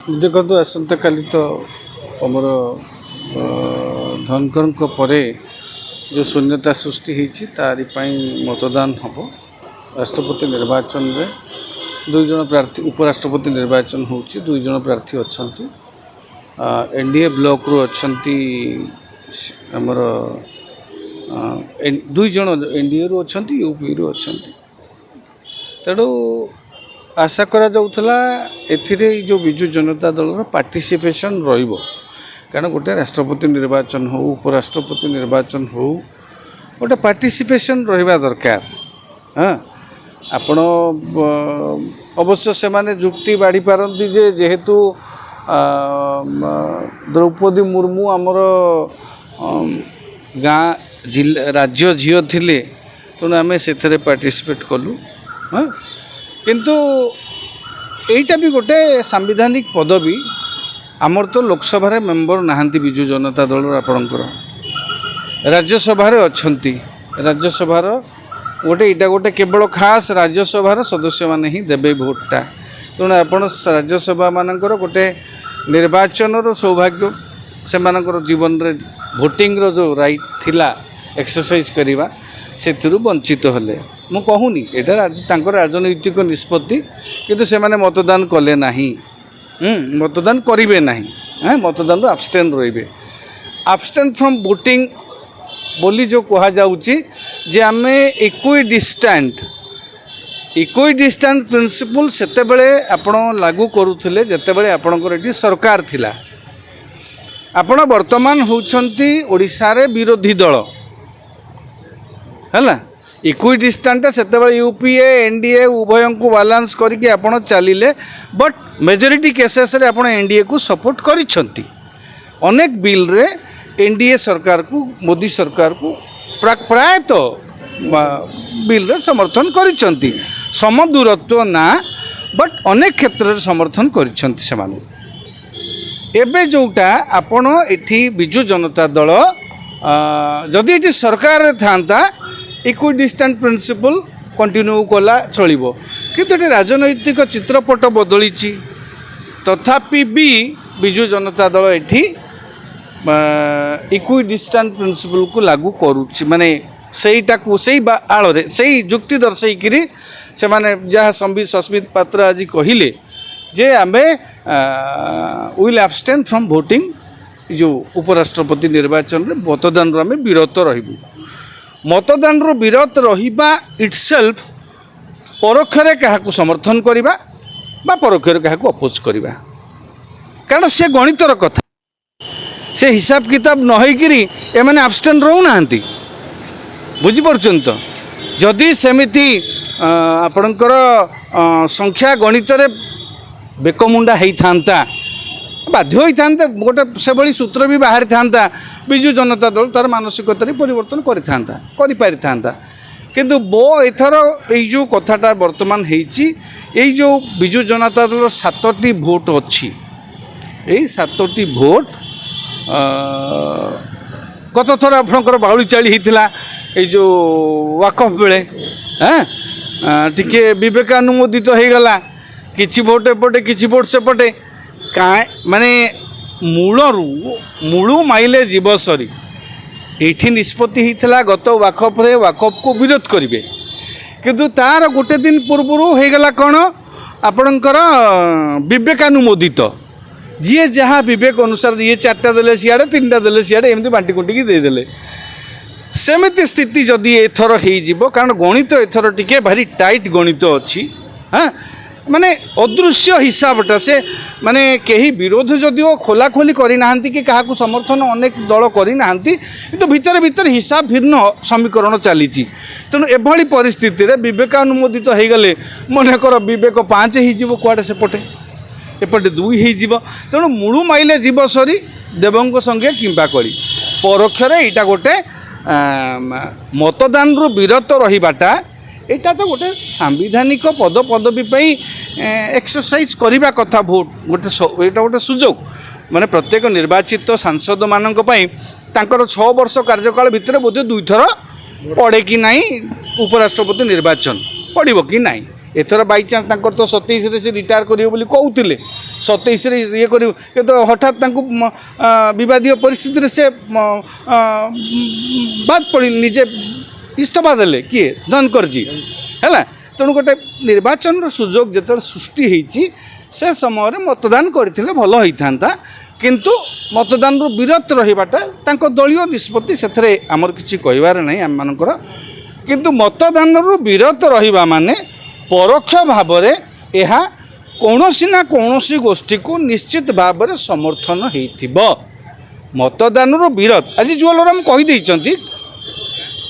देखो आसंता काली तो आमर धनखर परे जो शून्यता सृष्टि होती तारी मतदान हम राष्ट्रपति निर्वाचन में दुई जन प्रार्थी उपराष्ट्रपति निर्वाचन हो दुई जन प्रार्थी अच्छा एनडीए ब्लॉक रू अच्छा आमर दुई जन एनडीए रू अच्छा यूपी रू अच्छा तेणु आशा करा जाउथला एथिरे जो बिजु जनता दल पार्टिसिपेशन रहिबो कारण गोटे राष्ट्रपति निर्वाचन हो उपराष्ट्रपति निर्वाचन हो गोटे पार्टिसिपेशन रहिबा दरकार। हाँ आपण अवश्य से माने जुक्ति बाढ़ी पारती जे जेहेतु द्रौपदी मुर्मू आमर गाँ जिला राज्य झील थिले तेणु आम से पार्टिसिपेट कलु। हाँ किंतु एटा भी गोटे सांविधानिक पदवी आमर तो लोकसभा मेंबर नहांती बिजु जनता दल आपणकर राज्यसभा अच्छी राज्यसभा गोटे यहाँ गोटे केवल खास राज्यसभा सदस्य माने ही देवे भोटा तेणु आप राज्यसभा मानकर गोटे निर्वाचन सौभाग्य से जीवन रे भोटिंग रो जो राइट थिला एक्सरसाइज करवा से वंचित हेले मु कहूनी यहाँ राजनैतिक निष्पत्ति किंतु से माने मतदान कले नहीं मतदान करेंगे ना मतदान आबस्टेन रे आबस्टेन फ्रॉम वोटिंग बोली जो कहा जाउची जे आमे इक्वी डिस्टेंट प्रिंसिपल सेते बेले आपण लागू करूथिले जेते बेले आपणकर एटी सरकार थिला आपण वर्तमान होउछंती ओडिसा रे विरोधी दल हैला इक्वी डिस्टेंट सेते बेले यूपीए एनडीए उभय को बालांस करके आपण चलिले बट मेजोरिटी केसेस रे आपण एनडीए को सपोर्ट करिसंती अनेक बिल रे एनडीए सरकार को मोदी सरकार को प्राय तो बिल रे समर्थन करिसंती समदूरत्व ना बट अनेक क्षेत्र रे समर्थन करिसंती से मानु एबे जोटा आपण एठी बिजु जनता दल जदि एठी सरकार रे थांता इक्वी डिस्टेंट प्रिंसिपल कंटिन्यू कला चलिबो किंतु एठी राजनैतिक चित्रपट बदली तथापि भी बिजु जनता दल एठी इक्वी डिस्टेंट प्रिंसिपल को लागू करुच्ची माने सेईटा को सेई आड़ रे सेई जुक्ति दर्शेकरी से माने जहाँ सस्मित पात्र आज कहिले जे आमे विल एब्सटेन फ्रॉम वोटिंग जो उपराष्ट्रपति निर्वाचन रे मतदान रो आमे विरत रहिबु मतदान रो विरत रहिबा इटसेल्फ परोक्षरे काहाकू समर्थन करिबा बा परोक्षरे काहाकू अपोज करिबा कारण से गणितर कथा से हिसाब किताब न होइकिरी एमाने एब्सटेन रहू नांती बुझी परछन तो जदि सेमिति आपणकर संख्या गणित रे बेकमुंडा हेई थांता बाध्य होई थांता गोटे से भली सूत्र भी बाहर थांता बिजु जनता दल तार मानसिकता परिवर्तन करि थांता करि पारि थांता किंतु बो एथर ए जो कथाटा वर्तमान हेची ए जो बिजु जनता दल 7टी भोट अछि ए 7टी भोट कत थर आपणकर बाउली चाली होता ये जो वाकफ बेले हाँ टिके विवेकानुमोदित हो गला किछि भोट एपटे किछि भोट सेपटे का माने मूलू माइले जीव सरी ये निष्पत्ति होता गत वाकफ रे वाकफ को विरोध करेंगे किंतु तार गोटे दिन पूर्व हो गला कौन आपणकर विवेकानुमोदित जी जहाँ विवेक अनुसार ये 4टा देले सियाड़े 3टा देले सियाड़े एमती बांटी कुंटिकी देदेले सेमिति स्थिति जदि एथर हो कारण गणित एथर टिके भारी टाइट गणित अच्छी हाँ माने अदृश्य हिसाबटा से माने कहीं विरोध जदिओ खोला खोली करना कि क्या समर्थन अनेक दल करना तो भितर भितर हिसाब भिन्न समीकरण चली तेणु एभली परिस्थिति रे विवेकानुमोदित हो गले मनकर विवेक 5 हो कुआड़े सेपटे एपटे 2 हो तेणु मूलू माइले जीव सरी देवों संगे किंबा कली परोक्षरे यहाँ गोटे मतदान रु विरत रहिबाटा यहाँ तो गोटे सांविधानिक पदवी एक्सरसाइज करने कथा भोट गोटे यहाँ गोटे सुजोग माने प्रत्येक निर्वाचित सांसद मानक पई तांकर 6 वर्ष कार्यकाल भितर बोधे 2 थर पड़े कि नहीं उपराष्ट्रपति निर्वाचन पड़ो कि नहीं एथर बाई चान्स तो 27 से रिटायर करेंगे कहते 27 ये कर हठात विवादीय परिस्थिति से बाद पड़ी निजे इस्तफा देले किए धनकर जी है तेणु गोटे निर्वाचन सुजोग जो सृष्टि होती से समय मतदान करते भल होता किंतु मतदान विरत रहीबाटा दलीय निष्पत्ति से आमर किसी कहबार नहीं आम मानकर किंतु मतदान विरत रहिबा माने परोक्ष भाव में यह कौनसी ना कौनसी गोष्ठी को निश्चित भाव में समर्थन होइथिबो मतदान विरत आज जुएलराम कहीदे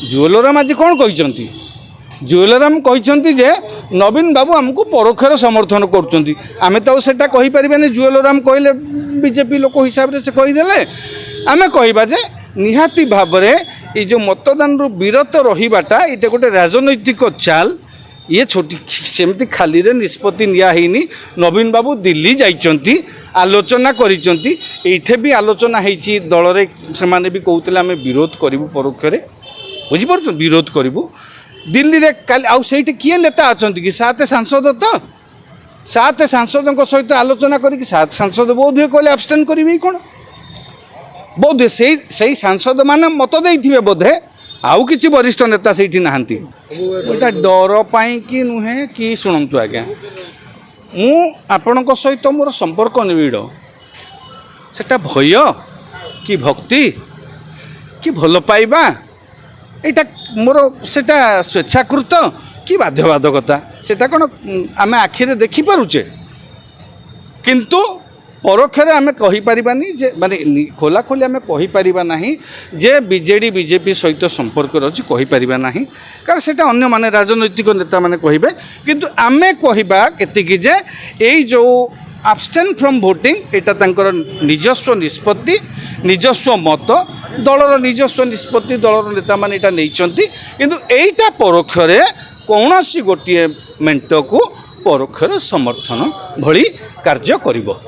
जुएलराम आज कौन कहते जुएलराम कहते जे नवीन बाबू आमको परोक्षर समर्थन करुँच आम तो सेटा कहीपर जुएलराम कहले बीजेपी लोक हिसाब से कहीदे आम कहवा जे निहाती भाव में ये जो मतदान विरत रहीबाटा ये गोटे राजनैतिक चाल ये छोटी सेमती खाली रे निष्पत्ति नियानी नवीन बाबू दिल्ली जाइंट आलोचना करिसेंठी भी आलोचना होती दल रे से भी कहते आम विरोध करूँ परोक्ष बुझीपार विरोध करूँ दिल्ली रे आउ सेठी किए नेता अच्छा कि 7 सांसद तो 7 सांसदों सहित आलोचना करी 7 सांसद बोध हुए कहले आबस्टेन करेंगे कौन बोधे से सांसद मान मत देते बोधे आउ किसी वरिष्ठ नेता से नहांती गोटा डर पाई कि नुहे कि शुणु आज्ञा मु आपण सहित मोर संपर्क निबिड़ सेटा भय कि भक्ति कि भल पाइबा एटा मोर सेटा स्वेच्छाकृत कि बाध्यबाधकता सेटा कौन आम आखिरे देखी पारुचे किंतु परोक्ष आम कहीपरानी जे माने खोला खोली आम कहीपर ना जे बीजेडी बीजेपी सहित संपर्क अच्छी कहीपर ना कारण से अन्य माने राजनैतिक नेता माने कहे किंतु आम कहवा एतिकी जे यही जो आबस्टेन फ्रॉम वोटिंग एटा तांकर निजस्व निष्पत्ति निजस्व मत दलर निजस्व निष्पत्ति दलर नेता माने एटा नैचंती किंतु एटा परोक्ष कौनसी गोटे मेंट को परोक्ष समर्थन भली कार्य करिवो।